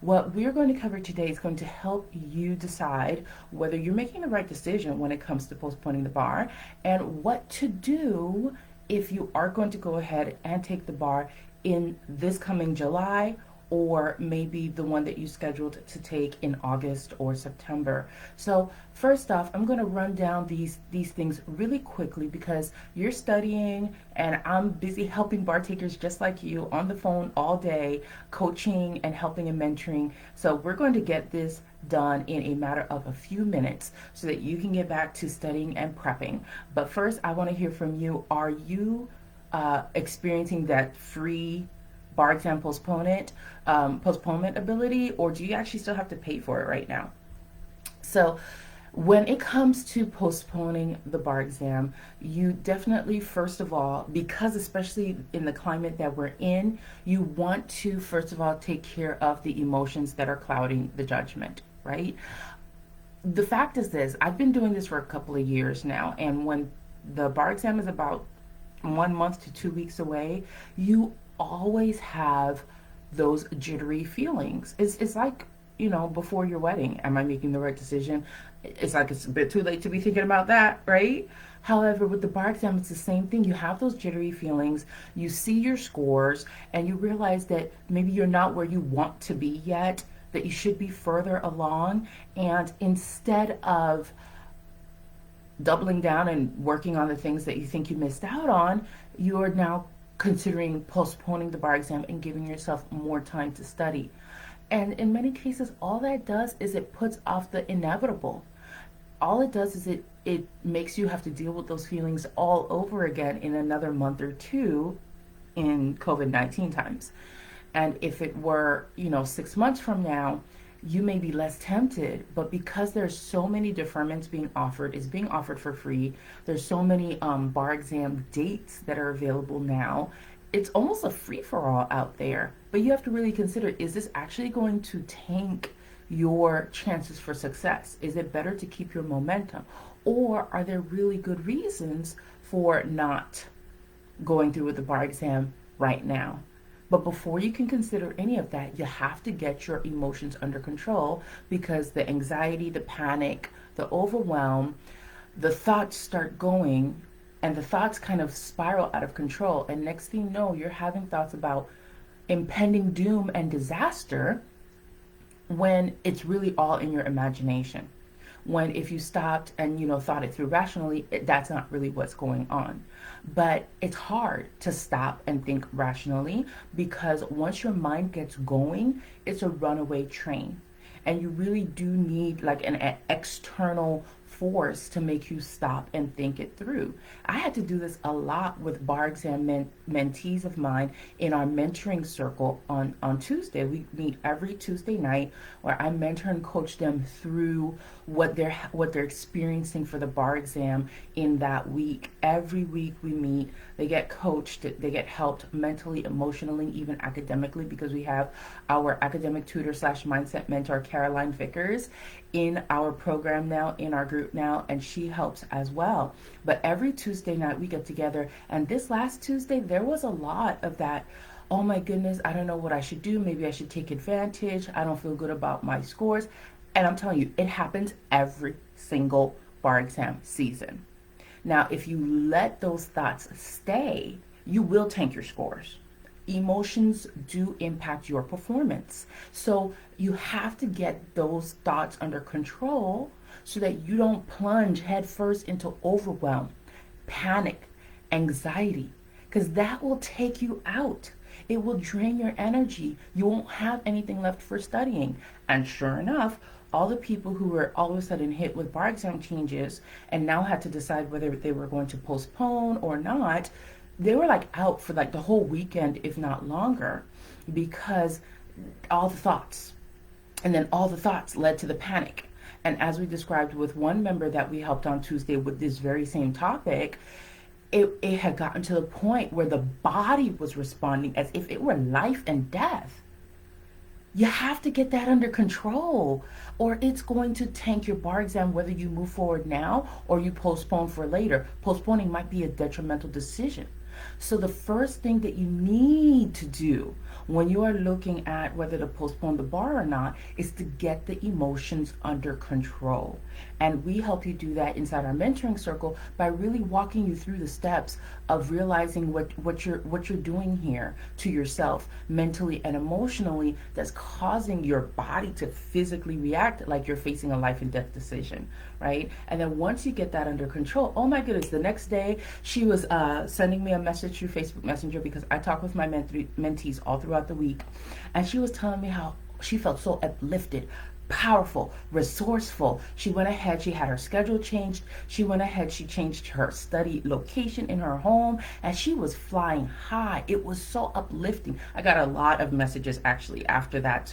What we're going to cover today is going to help you decide whether you're making the right decision when it comes to postponing the bar and what to do if you are going to go ahead and take the bar in this coming July, or maybe the one that you scheduled to take in August or September. So first off, I'm going to run down these things really quickly because you're studying and I'm busy helping bar takers just like you on the phone all day, coaching and helping and mentoring. So we're going to get this done in a matter of a few minutes so that you can get back to studying and prepping. But first, I want to hear from you. Are you experiencing that free bar exam postponement ability, or do you actually still have to pay for it right now? So when it comes to postponing the bar exam, you definitely, first of all, because especially in the climate that we're in, you want to, first of all, take care of the emotions that are clouding the judgment, right? The fact is this: I've been doing this for a couple of years now, and when the bar exam is about 1 month to 2 weeks away, you always have those jittery feelings. It's like, before your wedding. Am I making the right decision? It's like it's a bit too late to be thinking about that, right? However, with the bar exam, it's the same thing. You have those jittery feelings. You see your scores, and you realize that maybe you're not where you want to be yet, that you should be further along. And instead of doubling down and working on the things that you think you missed out on, you are now considering postponing the bar exam and giving yourself more time to study. And in many cases, all that does is it puts off the inevitable. All it does is it makes you have to deal with those feelings all over again in another month or two in COVID-19 times. And if it were, 6 months from now, you may be less tempted, but because there's so many deferments being offered, it's being offered for free. There's so many bar exam dates that are available now. It's almost a free-for-all out there. But you have to really consider, is this actually going to tank your chances for success? Is it better to keep your momentum? Or are there really good reasons for not going through with the bar exam right now? But before you can consider any of that, you have to get your emotions under control, because the anxiety, the panic, the overwhelm, the thoughts start going, and the thoughts kind of spiral out of control. And next thing you know, you're having thoughts about impending doom and disaster when it's really all in your imagination. When if you stopped and thought it through rationally, that's not really what's going on. But it's hard to stop and think rationally, because once your mind gets going, it's a runaway train, and you really do need like an external force to make you stop and think it through. I had to do this a lot with bar exam mentees of mine in our mentoring circle on Tuesday. We meet every Tuesday night where I mentor and coach them through what they're experiencing for the bar exam in that week. Every week we meet, they get coached, they get helped mentally, emotionally, even academically, because we have our academic tutor slash mindset mentor, Caroline Vickers, in our program now, in our group now, and she helps as well. But every Tuesday night we get together, and this last Tuesday there was a lot of that. Oh my goodness, I don't know what I should do. Maybe I should take advantage. I don't feel good about my scores. And I'm telling you, it happens every single bar exam season. Now, if you let those thoughts stay, you will tank your scores. Emotions do impact your performance. So you have to get those thoughts under control so that you don't plunge headfirst into overwhelm, panic, anxiety, because that will take you out. It will drain your energy. You won't have anything left for studying. And sure enough, all the people who were all of a sudden hit with bar exam changes and now had to decide whether they were going to postpone or not, they were like out for like the whole weekend, if not longer, because all the thoughts. And then all the thoughts led to the panic. And as we described with one member that we helped on Tuesday with this very same topic, it had gotten to the point where the body was responding as if it were life and death. You have to get that under control, or it's going to tank your bar exam whether you move forward now or you postpone for later. Postponing might be a detrimental decision. So the first thing that you need to do when you are looking at whether to postpone the bar or not, is to get the emotions under control. And we help you do that inside our mentoring circle by really walking you through the steps of realizing what you're doing here to yourself mentally and emotionally that's causing your body to physically react like you're facing a life and death decision, right? And then once you get that under control, oh my goodness, the next day she was sending me a message through Facebook Messenger, because I talk with my mentees all throughout the week, and she was telling me how she felt so uplifted, powerful, resourceful. She went ahead, she had her schedule changed. She went ahead, she changed her study location in her home, and she was flying high. It was so uplifting. I got a lot of messages actually after that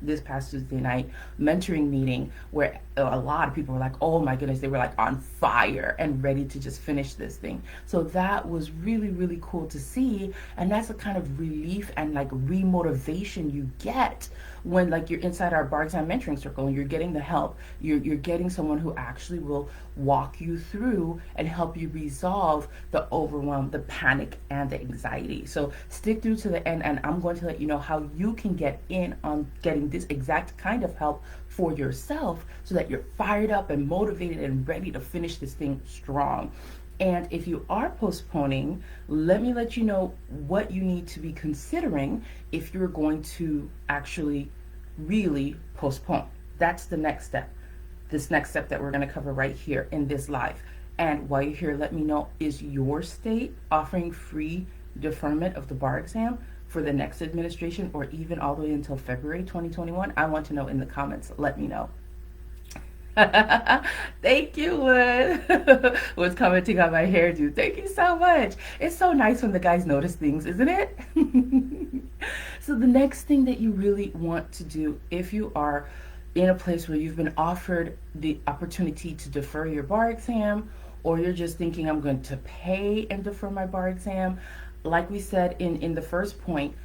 this past Tuesday night mentoring meeting, where a lot of people were like, oh my goodness, they were like on fire and ready to just finish this thing. So that was really, really cool to see. And that's the kind of relief and like remotivation you get when like you're inside our bar exam mentoring circle and you're getting the help. You're getting someone who actually will walk you through and help you resolve the overwhelm, the panic, and the anxiety. So stick through to the end, and I'm going to let you know how you can get in on getting this exact kind of help for yourself, so that you're fired up and motivated and ready to finish this thing strong. And if you are postponing, let me let you know what you need to be considering if you're going to actually really postpone. That's the next step. This next step that we're going to cover right here in this live. And while you're here, let me know, is your state offering free deferment of the bar exam for the next administration, or even all the way until February 2021? I want to know in the comments. Let me know. Thank you, Wood. Was commenting on my hairdo. Thank you so much. It's so nice when the guys notice things, isn't it? So the next thing that you really want to do, if you are in a place where you've been offered the opportunity to defer your bar exam, or you're just thinking, I'm going to pay and defer my bar exam, like we said in the first point,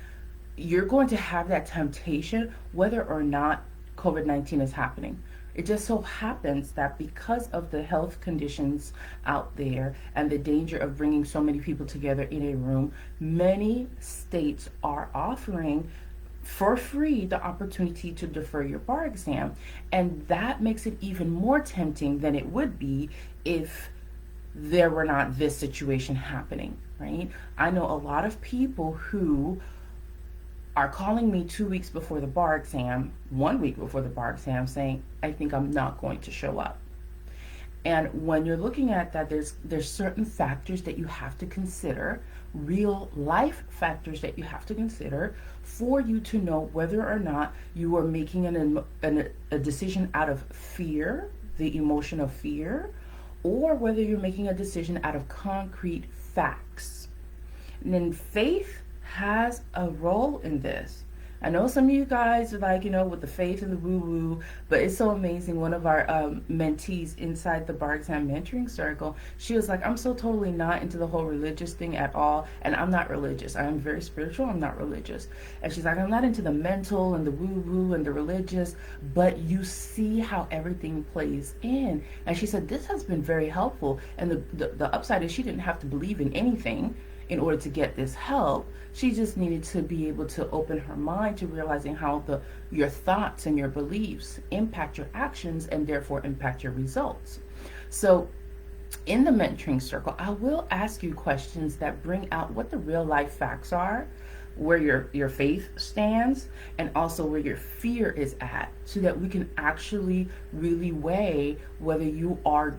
you're going to have that temptation whether or not COVID-19 is happening. It just so happens that because of the health conditions out there and the danger of bringing so many people together in a room, many states are offering for free the opportunity to defer your bar exam. And that makes it even more tempting than it would be if there were not this situation happening, right? I know a lot of people who are calling me 2 weeks before the bar exam, 1 week before the bar exam, saying, I think I'm not going to show up. And when you're looking at that, there's certain factors that you have to consider, real life factors that you have to consider for you to know whether or not you are making a decision out of fear, the emotion of fear, or whether you're making a decision out of concrete facts. And then faith has a role in this. I know some of you guys are like, with the faith and the woo-woo, but it's so amazing. One of our mentees inside the bar exam mentoring circle, she was like, I'm so totally not into the whole religious thing at all, and I'm not religious. I'm very spiritual, I'm not religious. And she's like, I'm not into the mental and the woo-woo and the religious, but you see how everything plays in. And she said, this has been very helpful, and the upside is she didn't have to believe in anything in order to get this help. She just needed to be able to open her mind to realizing how your thoughts and your beliefs impact your actions and therefore impact your results. So in the mentoring circle, I will ask you questions that bring out what the real life facts are, where your faith stands, and also where your fear is at, so that we can actually really weigh whether you are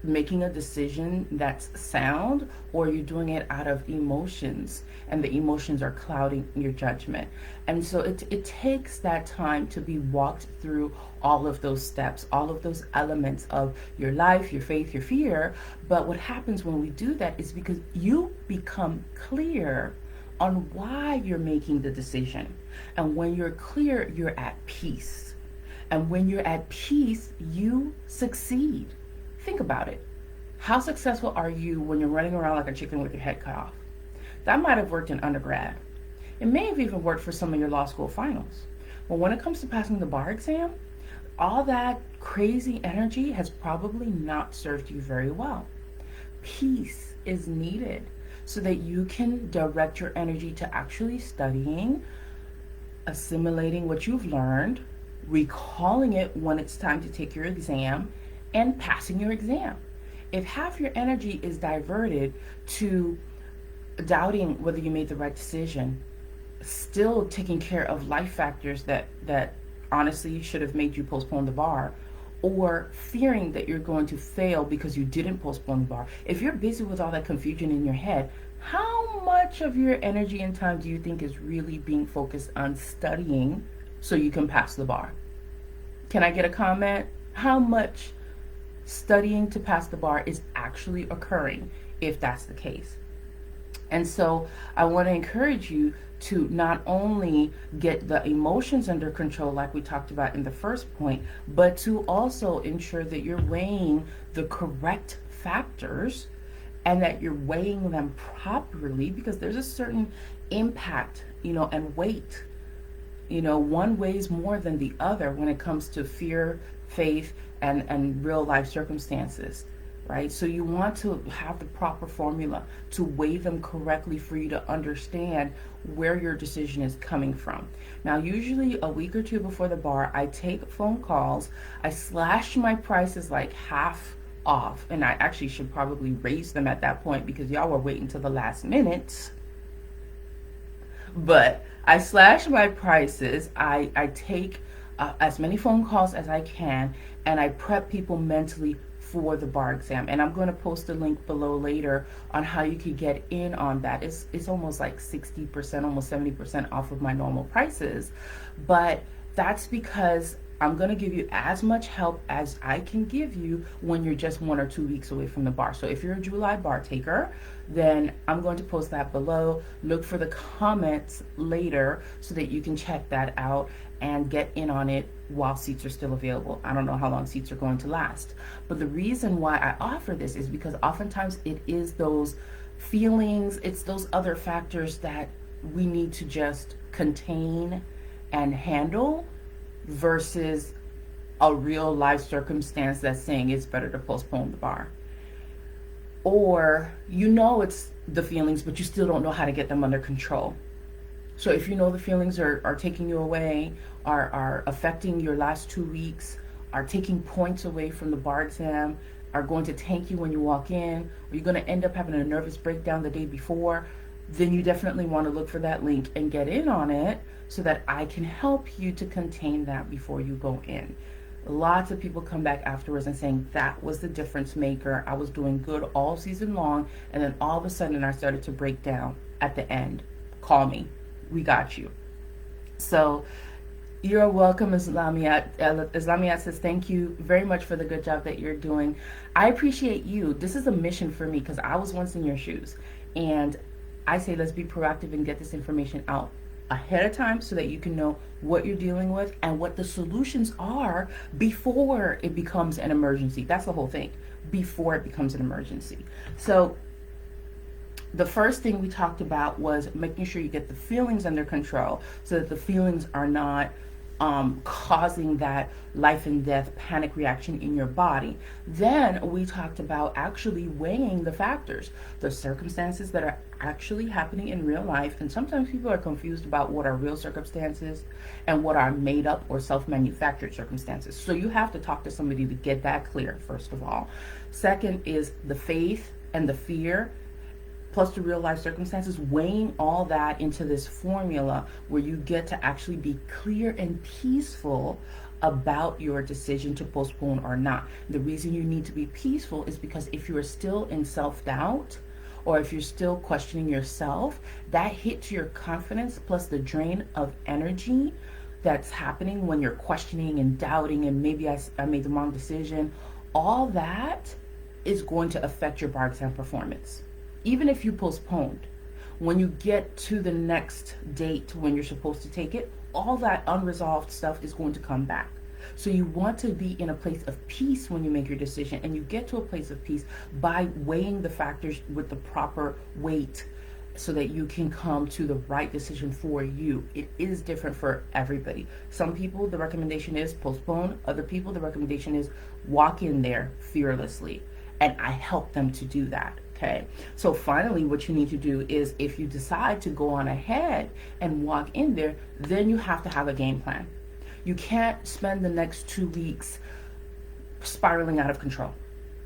making a decision that's sound or you're doing it out of emotions, and the emotions are clouding your judgment. And so it takes that time to be walked through all of those steps, all of those elements of your life, your faith, your fear. But what happens when we do that is because you become clear on why you're making the decision. And when you're clear, you're at peace. And when you're at peace, you succeed. Think about it. How successful are you when you're running around like a chicken with your head cut off? That might have worked in undergrad. It may have even worked for some of your law school finals. But when it comes to passing the bar exam, all that crazy energy has probably not served you very well. Peace is needed. so that you can direct your energy to actually studying, assimilating what you've learned, recalling it when it's time to take your exam, and passing your exam. If half your energy is diverted to doubting whether you made the right decision, still taking care of life factors that honestly should have made you postpone the bar, or fearing that you're going to fail because you didn't postpone the bar. If you're busy with all that confusion in your head, how much of your energy and time do you think is really being focused on studying so you can pass the bar? Can I get a comment? How much studying to pass the bar is actually occurring if that's the case? And so I want to encourage you to not only get the emotions under control, like we talked about in the first point, but to also ensure that you're weighing the correct factors and that you're weighing them properly, because there's a certain impact, and weight. One weighs more than the other when it comes to fear, faith, and real life circumstances. Right? So you want to have the proper formula to weigh them correctly for you to understand where your decision is coming from. Now, usually a week or two before the bar, I take phone calls. I slash my prices like half off, and I actually should probably raise them at that point because y'all were waiting till the last minute. But I slash my prices. I take as many phone calls as I can, and I prep people mentally for the bar exam. And I'm going to post a link below later on how you could get in on that. It's almost like 60%, almost 70% off of my normal prices. But that's because I'm going to give you as much help as I can give you when you're just 1 or 2 weeks away from the bar. So if you're a July bar taker, then I'm going to post that below. Look for the comments later so that you can check that out and get in on it while seats are still available. I don't know how long seats are going to last. But the reason why I offer this is because oftentimes it is those feelings, it's those other factors that we need to just contain and handle versus a real life circumstance that's saying it's better to postpone the bar. Or it's the feelings, but you still don't know how to get them under control. So if you know the feelings are taking you away, are affecting your last 2 weeks, are taking points away from the bar exam, are going to tank you when you walk in, or you're going to end up having a nervous breakdown the day before, then you definitely want to look for that link and get in on it so that I can help you to contain that before you go in. Lots of people come back afterwards and saying that was the difference maker. I was doing good all season long, and then all of a sudden I started to break down at the end. Call me. We got you. So you're welcome, Islamiat. Islamiat says, thank you very much for the good job that you're doing. I appreciate you. This is a mission for me because I was once in your shoes. And I say let's be proactive and get this information out ahead of time so that you can know what you're dealing with and what the solutions are before it becomes an emergency. That's the whole thing, before it becomes an emergency. So the first thing we talked about was making sure you get the feelings under control so that the feelings are not causing that life and death panic reaction in your body. Then we talked about actually weighing the factors, the circumstances that are actually happening in real life. And sometimes people are confused about what are real circumstances and what are made up or self-manufactured circumstances. So you have to talk to somebody to get that clear, first of all. Second is the faith and the fear, plus the real life circumstances, weighing all that into this formula where you get to actually be clear and peaceful about your decision to postpone or not. The reason you need to be peaceful is because if you are still in self-doubt, or if you're still questioning yourself, that hits your confidence plus the drain of energy that's happening when you're questioning and doubting and maybe I made the wrong decision. All that is going to affect your bar exam performance. Even if you postponed, when you get to the next date when you're supposed to take it, all that unresolved stuff is going to come back. So you want to be in a place of peace when you make your decision, and you get to a place of peace by weighing the factors with the proper weight so that you can come to the right decision for you. It is different for everybody. Some people, the recommendation is postpone. Other people, the recommendation is walk in there fearlessly. And I help them to do that. Okay, so finally what you need to do is, if you decide to go on ahead and walk in there, then you have to have a game plan. You can't spend the next 2 weeks spiraling out of control.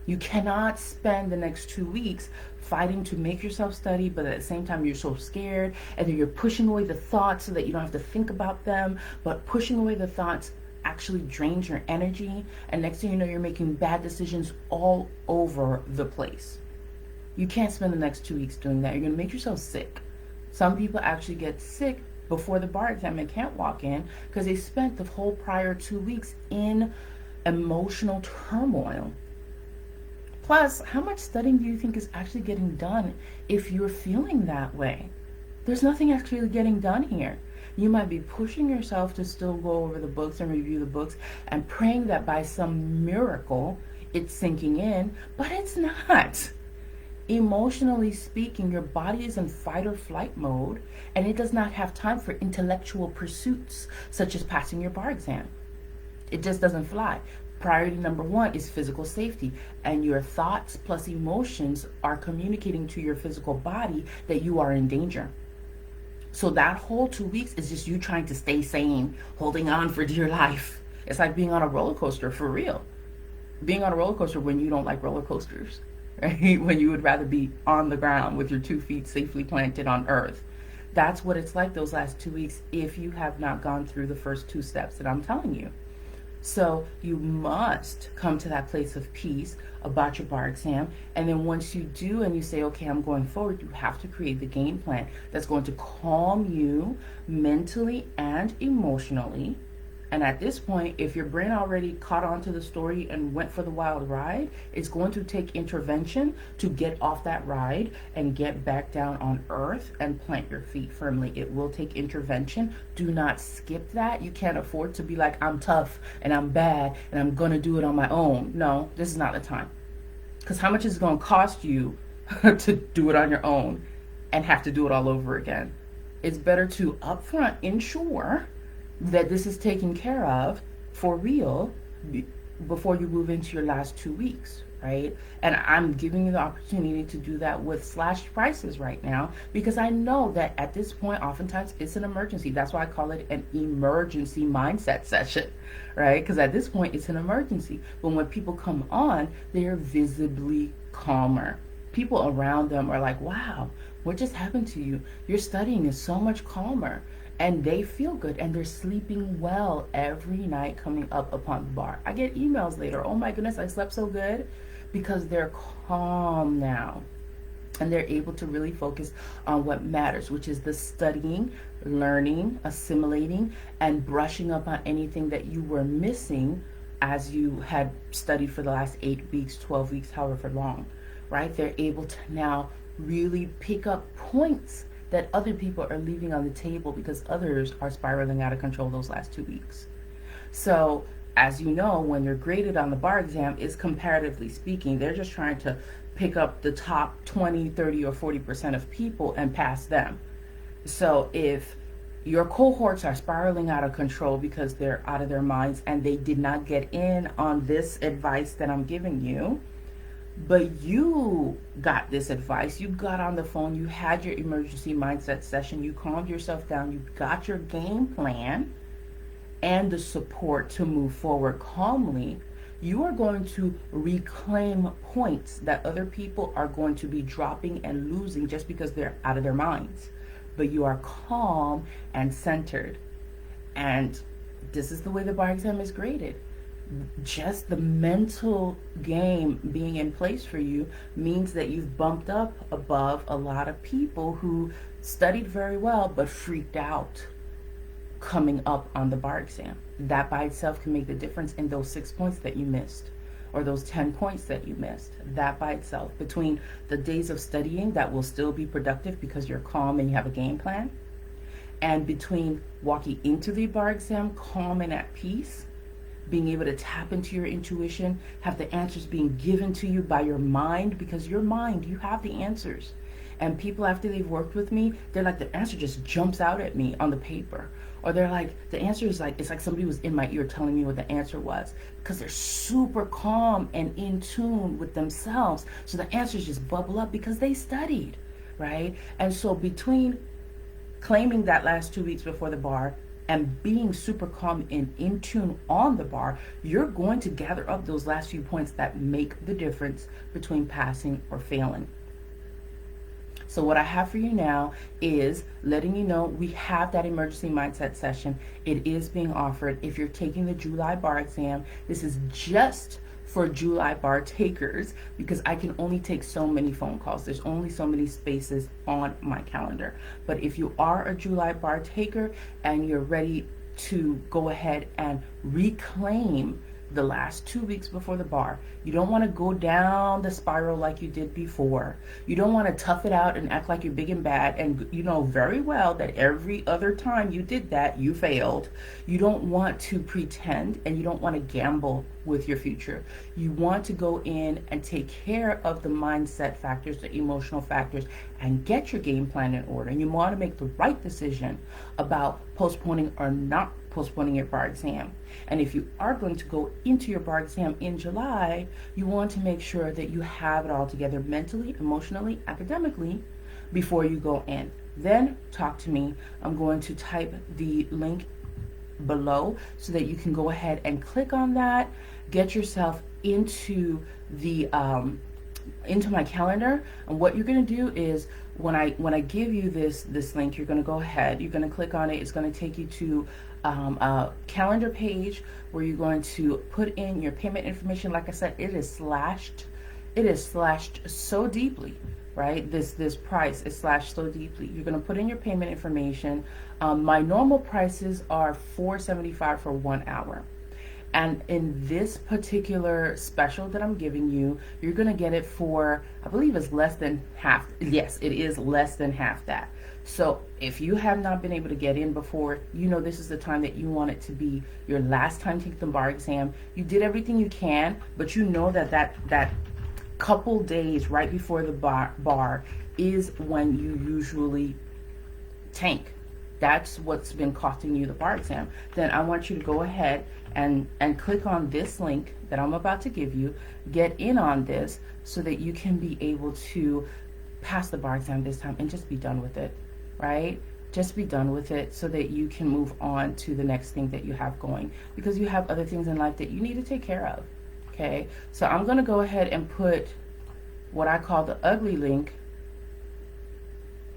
You cannot spend the next 2 weeks fighting to make yourself study, but at the same time you're so scared, and then you're pushing away the thoughts so that you don't have to think about them. But pushing away the thoughts actually drains your energy, and next thing you know, you're making bad decisions all over the place. You can't spend the next 2 weeks doing that. You're going to make yourself sick. Some people actually get sick before the bar exam and can't walk in because they spent the whole prior 2 weeks in emotional turmoil. Plus, how much studying do you think is actually getting done if you're feeling that way? There's nothing actually getting done here. You might be pushing yourself to still go over the books and review the books and praying that by some miracle it's sinking in, but it's not. Emotionally speaking, your body is in fight or flight mode, and it does not have time for intellectual pursuits such as passing your bar exam. It just doesn't fly. Priority number one is physical safety, and your thoughts plus emotions are communicating to your physical body that you are in danger. So that whole 2 weeks is just you trying to stay sane, holding on for dear life. It's like being on a roller coaster, for real. Being on a roller coaster when you don't like roller coasters, right? When you would rather be on the ground with your 2 feet safely planted on earth. That's what it's like those last 2 weeks if you have not gone through the first 2 steps that I'm telling you. So you must come to that place of peace about your bar exam. And then once you do and you say, okay, I'm going forward, you have to create the game plan that's going to calm you mentally and emotionally. And at this point, if your brain already caught on to the story and went for the wild ride, it's going to take intervention to get off that ride and get back down on earth and plant your feet firmly. It will take intervention. Do not skip that. You can't afford to be like, I'm tough and I'm bad and I'm going to do it on my own. No, this is not the time. Because how much is it going to cost you to do it on your own and have to do it all over again? It's better to upfront ensure that this is taken care of for real before you move into your last 2 weeks, right? And I'm giving you the opportunity to do that with slashed prices right now, because I know that at this point, oftentimes it's an emergency. That's why I call it an emergency mindset session, right? Because at this point, it's an emergency. But when people come on, they're visibly calmer. People around them are like, wow, what just happened to you? Your studying is so much calmer. And they feel good and they're sleeping well every night coming up upon the bar. I get emails later, oh my goodness, I slept so good, because they're calm now. And they're able to really focus on what matters, which is the studying, learning, assimilating, and brushing up on anything that you were missing as you had studied for the last 8 weeks, 12 weeks, however long, right? They're able to now really pick up points that other people are leaving on the table because others are spiraling out of control those last 2 weeks. So, as you know, when you're graded on the bar exam, is comparatively speaking, they're just trying to pick up the top 20, 30, or 40% of people and pass them. So if your cohorts are spiraling out of control because they're out of their minds and they did not get in on this advice that I'm giving you, but you got this advice, you got on the phone, you had your emergency mindset session, you calmed yourself down, you got your game plan and the support to move forward calmly, you are going to reclaim points that other people are going to be dropping and losing just because they're out of their minds. But you are calm and centered. And this is the way the bar exam is graded. Just the mental game being in place for you means that you've bumped up above a lot of people who studied very well but freaked out coming up on the bar exam. That by itself can make the difference in those 6 points that you missed, or those 10 points that you missed. That by itself, between the days of studying that will still be productive because you're calm and you have a game plan, and between walking into the bar exam calm and at peace, being able to tap into your intuition, have the answers being given to you by your mind, because your mind, you have the answers. And people, after they've worked with me, they're like, the answer just jumps out at me on the paper. Or they're like, the answer is like, it's like somebody was in my ear telling me what the answer was. Because they're super calm and in tune with themselves. So the answers just bubble up because they studied, right? And so between claiming that last 2 weeks before the bar and being super calm and in tune on the bar, you're going to gather up those last few points that make the difference between passing or failing. So what I have for you now is letting you know we have that emergency mindset session. It is being offered. If you're taking the July bar exam, this is just for July bar takers because I can only take so many phone calls. There's only so many spaces on my calendar. But if you are a July bar taker and you're ready to go ahead and reclaim the last 2 weeks before the bar, you don't want to go down the spiral like you did before. You don't want to tough it out and act like you're big and bad, and you know very well that every other time you did that, you failed. You don't want to pretend, and you don't want to gamble with your future. You want to go in and take care of the mindset factors, the emotional factors, and get your game plan in order. And you want to make the right decision about postponing or not postponing your bar exam. And if you are going to go into your bar exam in July, you want to make sure that you have it all together mentally, emotionally, academically before you go in. Then talk to me. I'm going to type the link below so that you can go ahead and click on that, get yourself into the into my calendar. And what you're going to do is when I give you this link, you're going to go ahead, you're going to click on it. It's going to take you to a calendar page where you're going to put in your payment information. Like I said, it is slashed so deeply, right? This price is slashed so deeply. You're going to put in your payment information. My normal prices are $4.75 for 1 hour. And in this particular special that I'm giving you, you're going to get it for, I believe it's less than half. Yes, it is less than half that. So if you have not been able to get in before, you know this is the time that you want it to be your last time taking the bar exam. You did everything you can, but you know that couple days right before the bar is when you usually tank. That's what's been costing you the bar exam. Then I want you to go ahead and click on this link that I'm about to give you. Get in on this so that you can be able to pass the bar exam this time and just be done with it, right? Just be done with it so that you can move on to the next thing that you have going, because you have other things in life that you need to take care of, okay? So I'm going to go ahead and put what I call the ugly link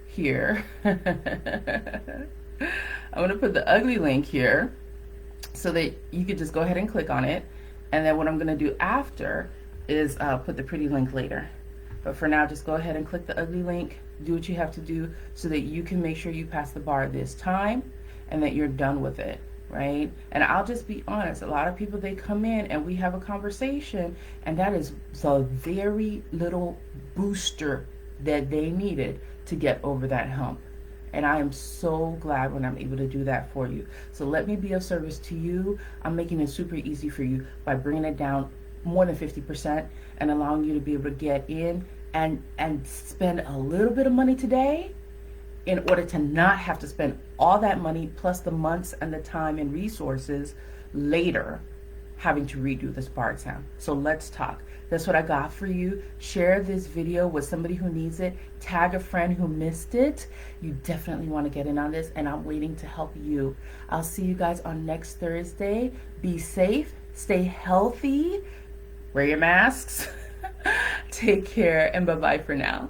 here. I'm going to put the ugly link here so that you could just go ahead and click on it. And then what I'm going to do after is put the pretty link later. But for now, just go ahead and click the ugly link. Do what you have to do so that you can make sure you pass the bar this time and that you're done with it, right? And I'll just be honest. A lot of people, they come in and we have a conversation, and that is the very little booster that they needed to get over that hump. And I am so glad when I'm able to do that for you. So let me be of service to you. I'm making it super easy for you by bringing it down more than 50% and allowing you to be able to get in and spend a little bit of money today in order to not have to spend all that money plus the months and the time and resources later having to redo this bar exam. So let's talk. That's what I got for you. Share this video with somebody who needs it. Tag a friend who missed it. You definitely want to get in on this, and I'm waiting to help you. I'll see you guys on next Thursday. Be safe, stay healthy, wear your masks, take care, and bye-bye for now.